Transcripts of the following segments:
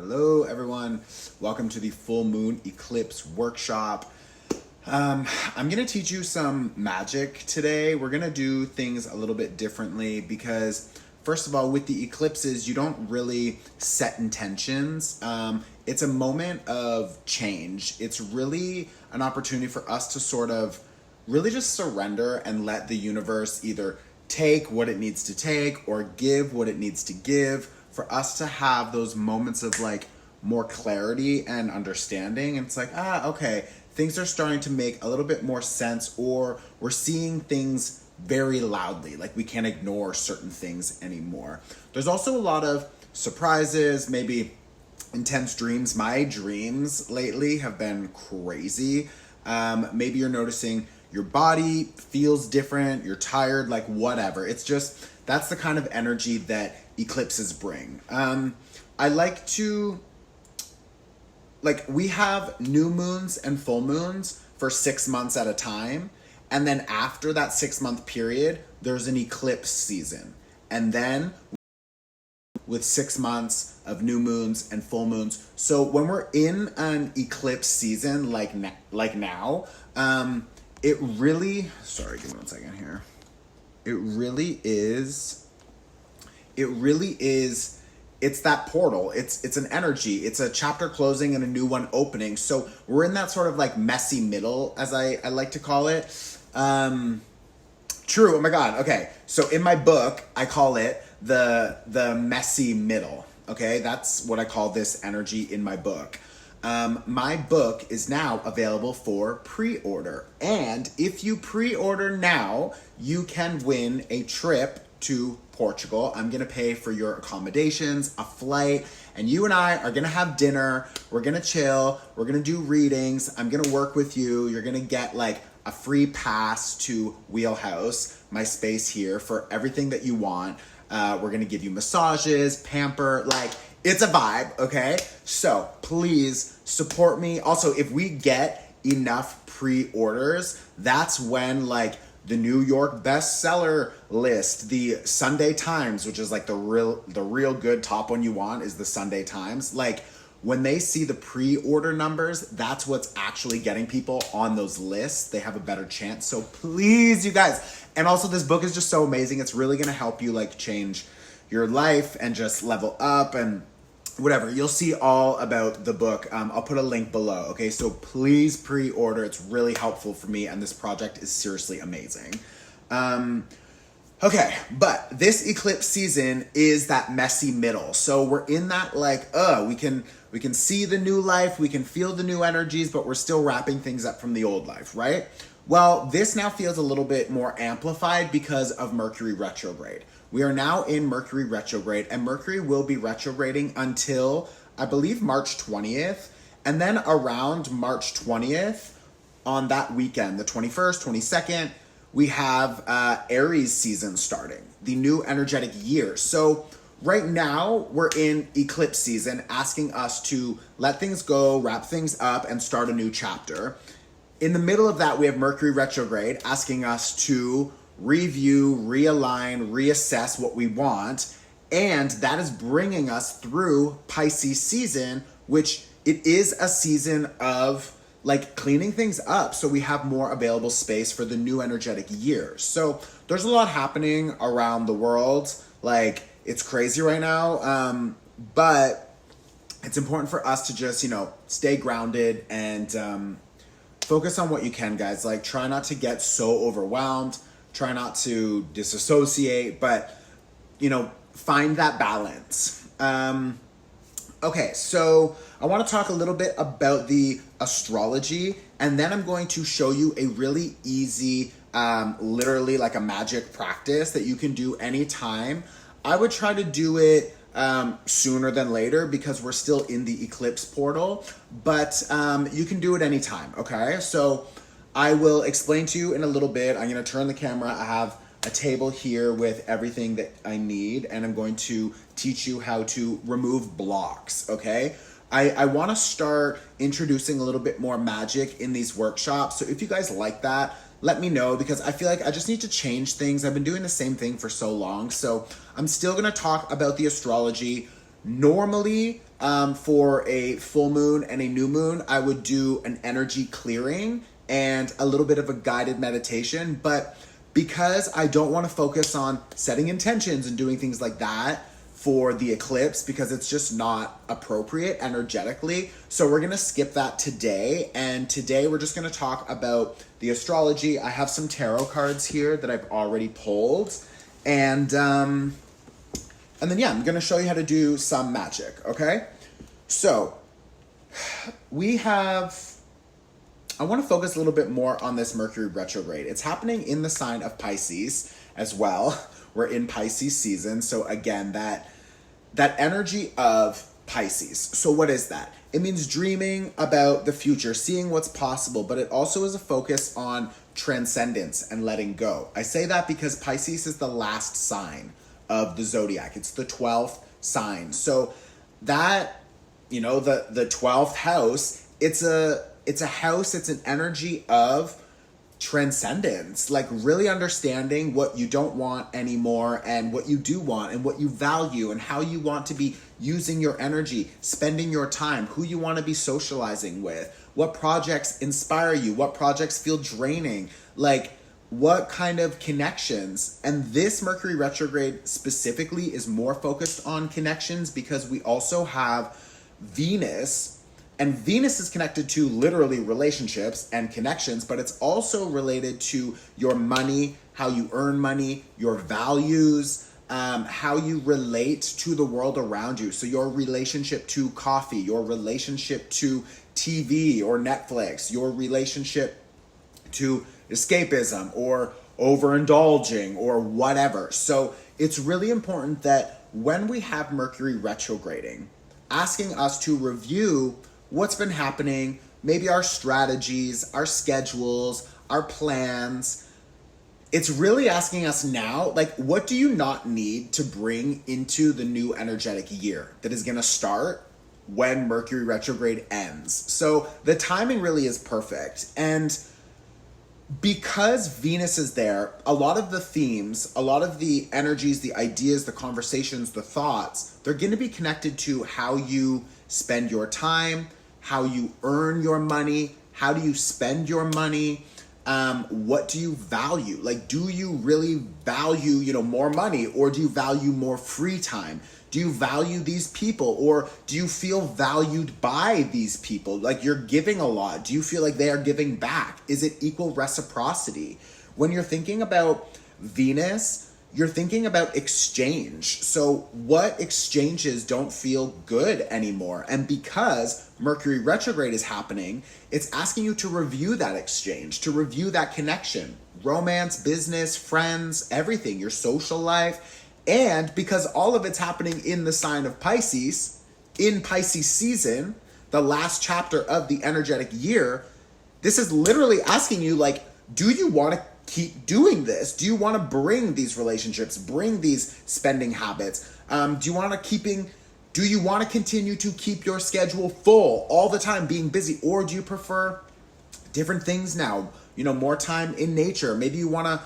Hello everyone, welcome to the full moon eclipse workshop. I'm gonna teach you some magic today. We're gonna do things a little bit differently because first of all, with the eclipses, you don't really set intentions. It's a moment of change. It's really an opportunity for us to sort of really just surrender and let the universe either take what it needs to take or give what it needs to give, for us to have those moments of like more clarity and understanding. And it's like, okay, things are starting to make a little bit more sense, or we're seeing things very loudly, like we can't ignore certain things anymore. There's also a lot of surprises, maybe intense dreams. My dreams lately have been crazy. Maybe you're noticing your body feels different, you're tired, like whatever. It's just, that's the kind of energy that eclipses bring. I like to, we have new moons and full moons for 6 months at a time. And then after that 6-month period, there's an eclipse season. And then with 6 months of new moons and full moons. So when we're in an eclipse season, like now, it really, sorry, give me 1 second here. It really is, it's that portal. It's an energy. It's a chapter closing and a new one opening. So we're in that sort of like messy middle, as I like to call it. True, oh my God, okay. So in my book, I call it the messy middle, okay? That's what I call this energy in my book. My book is now available for pre-order. And if you pre-order now, you can win a trip to Portugal. I'm gonna pay for your accommodations, a flight, and you and I are gonna have dinner. We're gonna chill. We're gonna do readings. I'm gonna work with you. You're gonna get like a free pass to Wheelhouse, my space here, for everything that you want. We're gonna give you massages, pamper, like it's a vibe, okay? So please support me. Also, if we get enough pre-orders, that's when like the New York bestseller list, the Sunday Times, which is like the real good top one you want is the Sunday Times. Like when they see the pre-order numbers, that's what's actually getting people on those lists. They have a better chance. So please, you guys. And also this book is just so amazing. It's really gonna help you like change your life and just level up and whatever. You'll see all about the book. I'll put a link below, okay? So please pre-order. It's really helpful for me, and this project is seriously amazing. Okay, but this eclipse season is that messy middle. So we're in that like, we can see the new life, we can feel the new energies, but we're still wrapping things up from the old life, right? Well, this now feels a little bit more amplified because of Mercury retrograde. We are now in Mercury retrograde, and Mercury will be retrograding until, I believe, March 20th. And then around March 20th, on that weekend, the 21st, 22nd, we have Aries season starting, the new energetic year. So right now, we're in eclipse season, asking us to let things go, wrap things up, and start a new chapter. In the middle of that, we have Mercury retrograde, asking us to review, realign, reassess what we want. And that is bringing us through Pisces season, which it is a season of like cleaning things up so we have more available space for the new energetic year. So there's a lot happening around the world. Like it's crazy right now. But it's important for us to just, stay grounded and focus on what you can, guys. Like try not to get so overwhelmed. Try not to disassociate, but, find that balance. Okay, so I want to talk a little bit about the astrology, and then I'm going to show you a really easy, literally like a magic practice that you can do anytime. I would try to do it sooner than later because we're still in the eclipse portal, but you can do it anytime, okay? So I will explain to you in a little bit. I'm going to turn the camera. I have a table here with everything that I need, and I'm going to teach you how to remove blocks, okay? I want to start introducing a little bit more magic in these workshops. So if you guys like that, let me know, because I feel like I just need to change things. I've been doing the same thing for so long. So I'm still going to talk about the astrology Normally, for a full moon and a new moon, I would do an energy clearing and a little bit of a guided meditation. But because I don't want to focus on setting intentions and doing things like that for the eclipse, because it's just not appropriate energetically, so we're going to skip that today. And today we're just going to talk about the astrology. I have some tarot cards here that I've already pulled. And then, yeah, I'm going to show you how to do some magic, okay? So, I want to focus a little bit more on this Mercury retrograde. It's happening in the sign of Pisces as well. We're in Pisces season. So again, that energy of Pisces. So what is that? It means dreaming about the future, seeing what's possible, but it also is a focus on transcendence and letting go. I say that because Pisces is the last sign of the zodiac. It's the 12th sign. So that, the 12th house, it's a house, it's an energy of transcendence, like really understanding what you don't want anymore and what you do want and what you value and how you want to be using your energy, spending your time, who you want to be socializing with, what projects inspire you, what projects feel draining, like what kind of connections. And this Mercury retrograde specifically is more focused on connections because we also have Venus. And Venus is connected to literally relationships and connections, but it's also related to your money, how you earn money, your values, how you relate to the world around you. So your relationship to coffee, your relationship to TV or Netflix, your relationship to escapism or overindulging or whatever. So it's really important that when we have Mercury retrograding, asking us to review what's been happening, maybe our strategies, our schedules, our plans. It's really asking us now, like, what do you not need to bring into the new energetic year that is going to start when Mercury retrograde ends? So the timing really is perfect. And because Venus is there, a lot of the themes, a lot of the energies, the ideas, the conversations, the thoughts, they're going to be connected to how you spend your time, how you earn your money, how do you spend your money, what do you value? Like, do you really value, more money, or do you value more free time? Do you value these people, or do you feel valued by these people? Like, you're giving a lot. Do you feel like they are giving back? Is it equal reciprocity? When you're thinking about Venus, you're thinking about exchange. So what exchanges don't feel good anymore? And because Mercury retrograde is happening, it's asking you to review that exchange, to review that connection, romance, business, friends, everything, your social life. And because all of it's happening in the sign of Pisces, in Pisces season, the last chapter of the energetic year, this is literally asking you, like, do you want to keep doing this? Do you want to bring these relationships, bring these spending habits? Do you want to continue to keep your schedule full all the time, being busy? Or do you prefer different things now? More time in nature. Maybe you want to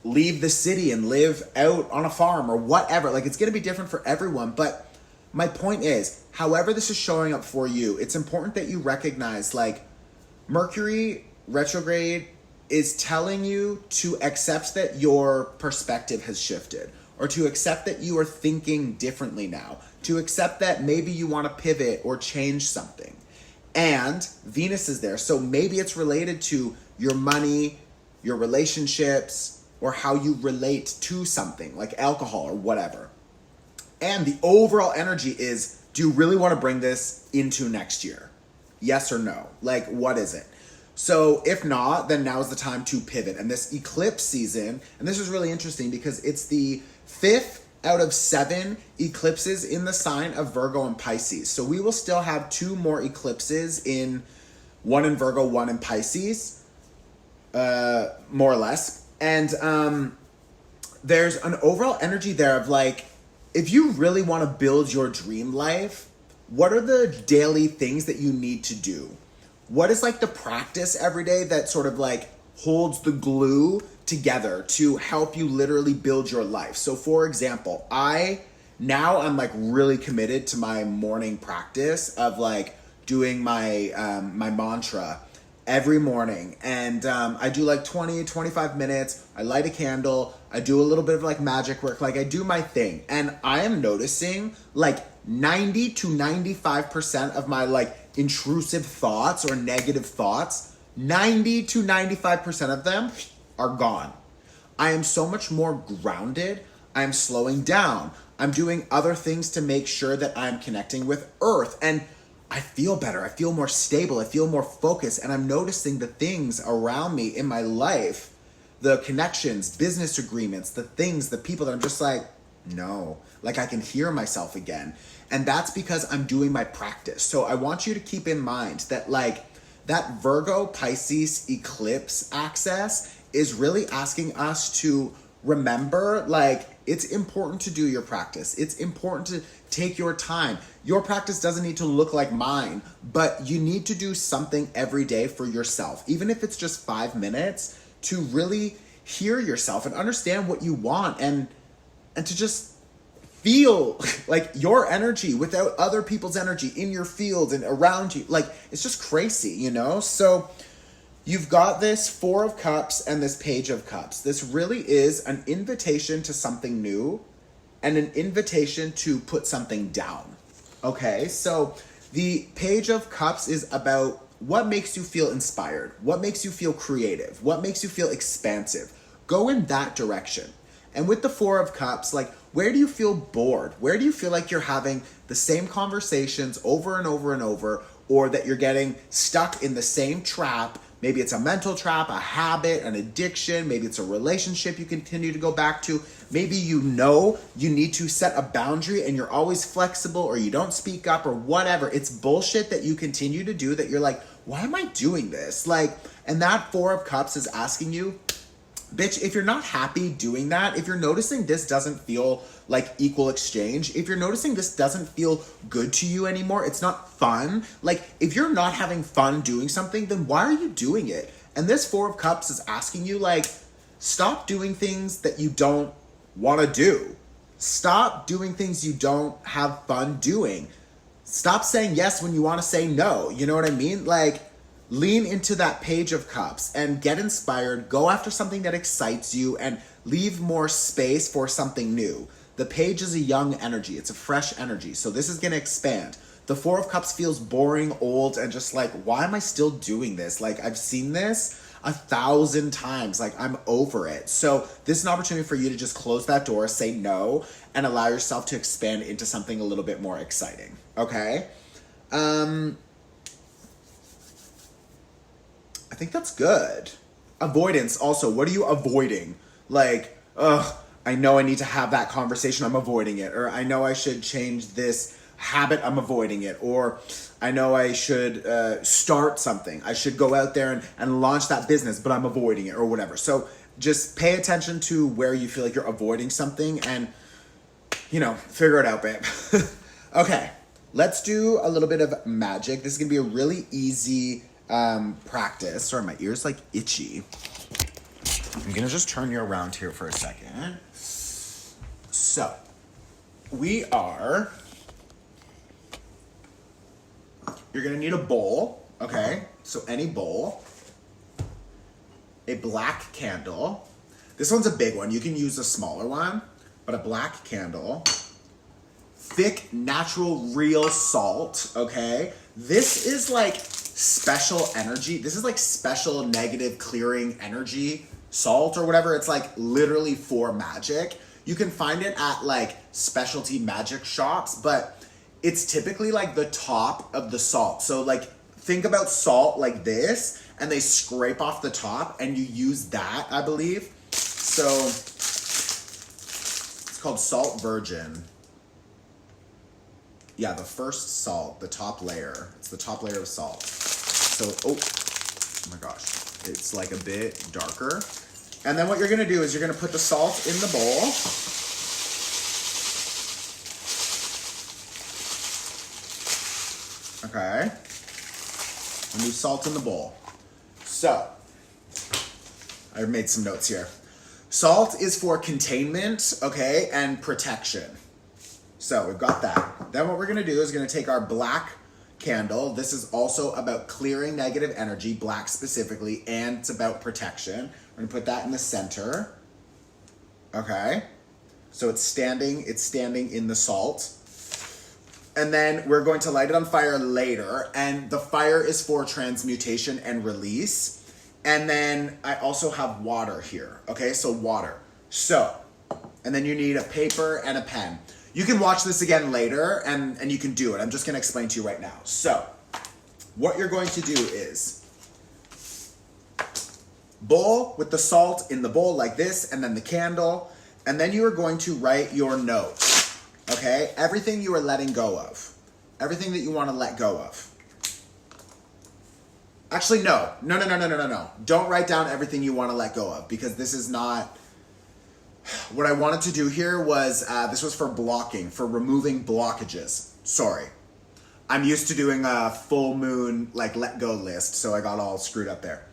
leave the city and live out on a farm or whatever. Like, it's going to be different for everyone. But my point is, however this is showing up for you, it's important that you recognize, like, Mercury retrograde is telling you to accept that your perspective has shifted, or to accept that you are thinking differently now, to accept that maybe you want to pivot or change something. And Venus is there. So maybe it's related to your money, your relationships, or how you relate to something like alcohol or whatever. And the overall energy is, do you really want to bring this into next year? Yes or no? Like, what is it? So if not, then now's the time to pivot. And this eclipse season, and this is really interesting because it's the 5th out of 7 eclipses in the sign of Virgo and Pisces. So we will still have 2 more eclipses, one in Virgo, one in Pisces, more or less. And there's an overall energy there of, like, if you really want to build your dream life, what are the daily things that you need to do? What is, like, the practice every day that sort of, like, holds the glue together to help you literally build your life? So for example, I now I'm like really committed to my morning practice of like doing my my mantra every morning. And I do like 20-25 minutes. I light a candle. I do a little bit of like magic work. Like I do my thing. And I am noticing like 90 to 95% of my like intrusive thoughts or negative thoughts, 90 to 95% of them are gone. I am so much more grounded. I'm slowing down. I'm doing other things to make sure that I'm connecting with Earth. And I feel better. I feel more stable. I feel more focused. And I'm noticing the things around me in my life, the connections, business agreements, the things, the people that I'm just like, no, like I can hear myself again. And that's because I'm doing my practice. So I want you to keep in mind that like that Virgo Pisces eclipse access is really asking us to remember, like, it's important to do your practice. It's important to take your time. Your practice doesn't need to look like mine, but you need to do something every day for yourself, even if it's just 5 minutes, to really hear yourself and understand what you want, and to just feel like your energy without other people's energy in your field and around you. Like, it's just crazy, you know? So you've got this Four of Cups and this Page of Cups. This really is an invitation to something new and an invitation to put something down. Okay, so the Page of Cups is about what makes you feel inspired, what makes you feel creative, what makes you feel expansive. Go in that direction. And with the Four of Cups, like, where do you feel bored? Where do you feel like you're having the same conversations over and over and over, or that you're getting stuck in the same trap? Maybe it's a mental trap, a habit, an addiction. Maybe it's a relationship you continue to go back to. Maybe you know you need to set a boundary and you're always flexible, or you don't speak up, or whatever. It's bullshit that you continue to do that you're like, why am I doing this? Like, and that Four of Cups is asking you, bitch, if you're not happy doing that, if you're noticing this doesn't feel like equal exchange, if you're noticing this doesn't feel good to you anymore, it's not fun, like, if you're not having fun doing something, then why are you doing it? And this Four of Cups is asking you, like, stop doing things that you don't want to do. Stop doing things you don't have fun doing. Stop saying yes when you want to say no. You know what I mean? Like, lean into that Page of Cups and get inspired. Go after something that excites you and leave more space for something new. The Page is a young energy. It's a fresh energy. So this is going to expand. The Four of Cups feels boring, old, and just like, why am I still doing this? Like, I've seen this 1,000 times. Like, I'm over it. So this is an opportunity for you to just close that door, say no, and allow yourself to expand into something a little bit more exciting. Okay? I think that's good. Avoidance also. What are you avoiding? Like, I know I need to have that conversation. I'm avoiding it. Or I know I should change this habit. I'm avoiding it. Or I know I should start something. I should go out there and launch that business, but I'm avoiding it, or whatever. So just pay attention to where you feel like you're avoiding something and, you know, figure it out, babe. Okay, let's do a little bit of magic. This is going to be a really easy practice. Sorry, my ear's like itchy. I'm gonna just turn you around here for a second. So, you're gonna need a bowl, okay? So any bowl, a black candle. This one's a big one. You can use a smaller one, but a black candle, thick, natural, real salt, okay? This is like special energy. This is like special negative clearing energy salt or whatever. It's like literally for magic. You can find it at like specialty magic shops, but it's typically like the top of the salt. So like think about salt like this, and they scrape off the top, and you use that, I believe. So it's called Salt Virgin. Yeah, the first salt, the top layer. It's the top layer of salt. So, oh my gosh, it's like a bit darker. And then what you're gonna do is you're gonna put the salt in the bowl. Okay. And leave salt in the bowl. So, I've made some notes here. Salt is for containment, okay, and protection. So we've got that. Then what we're gonna do is we're gonna take our black candle. This is also about clearing negative energy, black specifically, and it's about protection. We're gonna put that in the center. Okay. So it's standing in the salt. And then we're going to light it on fire later. And the fire is for transmutation and release. And then I also have water here. Okay, so water. So, and then you need a paper and a pen. You can watch this again later and you can do it. I'm just gonna explain to you right now. So, what you're going to do is bowl with the salt in the bowl like this, and then the candle. And then you are going to write your note. Okay, everything you are letting go of. Everything that you want to let go of. Actually, no. Don't write down everything you want to let go of, because this is not... What I wanted to do here was, this was for blocking, for removing blockages. Sorry. I'm used to doing a full moon, like, let go list, so I got all screwed up there.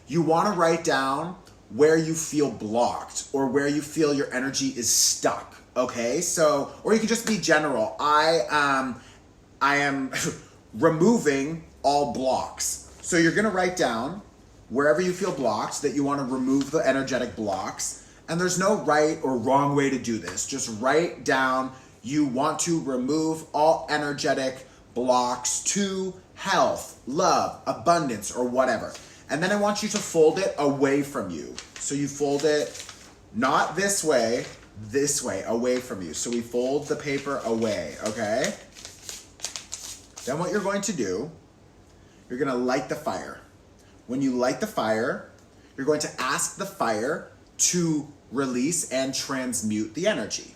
You want to write down where you feel blocked or where you feel your energy is stuck. Okay, so, or you could just be general. I am removing all blocks. So you're gonna write down wherever you feel blocked that you wanna remove the energetic blocks. And there's no right or wrong way to do this. Just write down you want to remove all energetic blocks to health, love, abundance, or whatever. And then I want you to fold it away from you. So you fold it not this way, away from you. So we fold the paper away, okay? Then what you're going to do, you're gonna light the fire. When you light the fire, you're going to ask the fire to release and transmute the energy.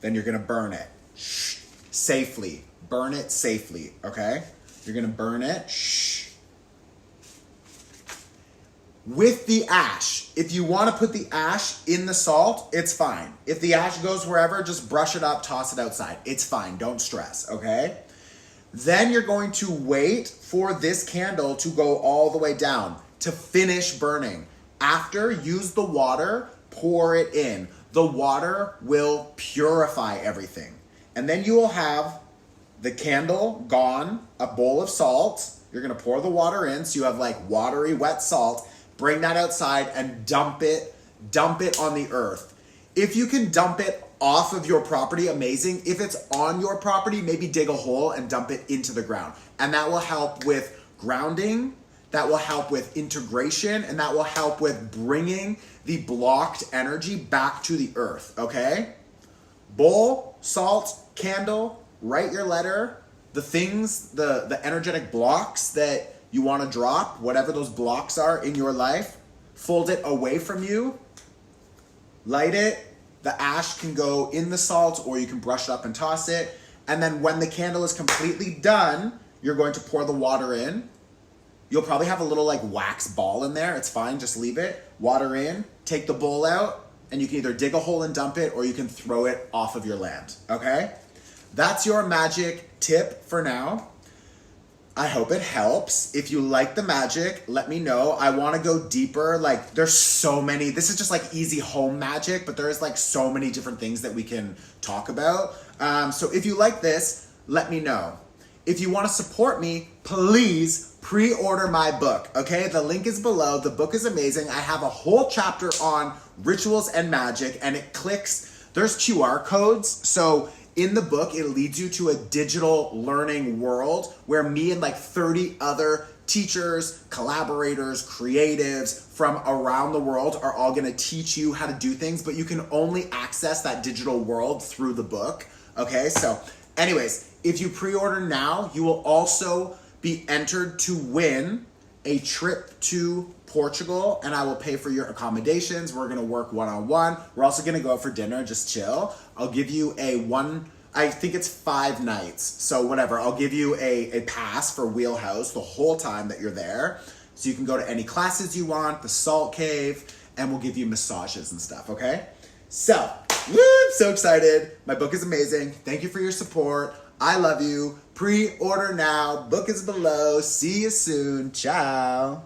Then you're gonna burn it safely. Burn it safely, okay? You're gonna burn it with the ash. If you want to put the ash in the salt, it's fine. If the ash goes wherever, just brush it up, toss it outside. It's fine. Don't stress, okay? Then you're going to wait for this candle to go all the way down to finish burning. After, use the water, pour it in. The water will purify everything. And then you will have the candle gone, a bowl of salt. You're going to pour the water in, so you have like watery, wet salt. Bring that outside and dump it on the earth. If you can dump it off of your property, amazing. If it's on your property, maybe dig a hole and dump it into the ground. And that will help with grounding, that will help with integration, and that will help with bringing the blocked energy back to the earth, okay? Bowl, salt, candle, write your letter, the things, the energetic blocks that you want to drop, whatever those blocks are in your life, fold it away from you, light it. The ash can go in the salt, or you can brush it up and toss it. And then when the candle is completely done, you're going to pour the water in. You'll probably have a little like wax ball in there. It's fine, just leave it. Water in, take the bowl out, and you can either dig a hole and dump it, or you can throw it off of your land, okay? That's your magic tip for now. I hope it helps. If you like the magic, let me know. I want to go deeper. Like, there's so many. This is just like easy home magic, but there's like so many different things that we can talk about. So if you like this, let me know. If you want to support me, please pre-order my book, okay? The link is below. The book is amazing. I have a whole chapter on rituals and magic, and it clicks. There's QR codes, so in the book, it leads you to a digital learning world where me and like 30 other teachers, collaborators, creatives from around the world are all gonna teach you how to do things, but you can only access that digital world through the book, okay? So anyways, if you pre-order now, you will also be entered to win a trip to Portugal, and I will pay for your accommodations. We're gonna work one-on-one. We're also gonna go out for dinner, just chill. I'll give you I think it's 5 nights. So whatever, I'll give you a pass for Wheelhouse the whole time that you're there. So you can go to any classes you want, the Salt Cave, and we'll give you massages and stuff, okay? So, woo, I'm so excited. My book is amazing. Thank you for your support. I love you. Pre-order now. Book is below. See you soon. Ciao.